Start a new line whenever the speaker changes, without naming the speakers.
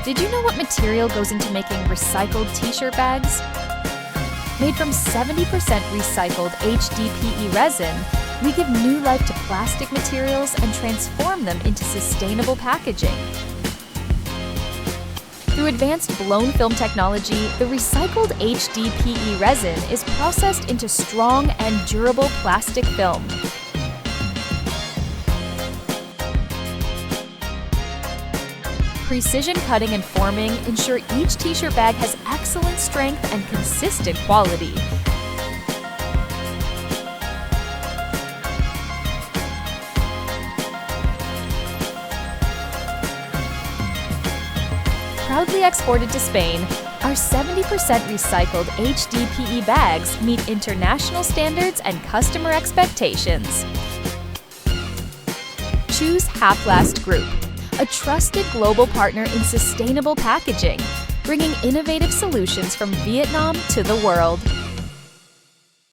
Did you know what material goes into making recycled t-shirt bags? Made from 70% recycled HDPE resin, we give new life to plastic materials and transform them into sustainable packaging. Through advanced blown film technology, the recycled HDPE resin is processed into strong and durable plastic film. Precision cutting and forming ensure each t-shirt bag has excellent strength and consistent quality. Proudly exported to Spain, our 70% recycled HDPE bags meet international standards and customer expectations. Choose HAPLAST Group, a trusted global partner in sustainable packaging, bringing innovative solutions from Vietnam to the world.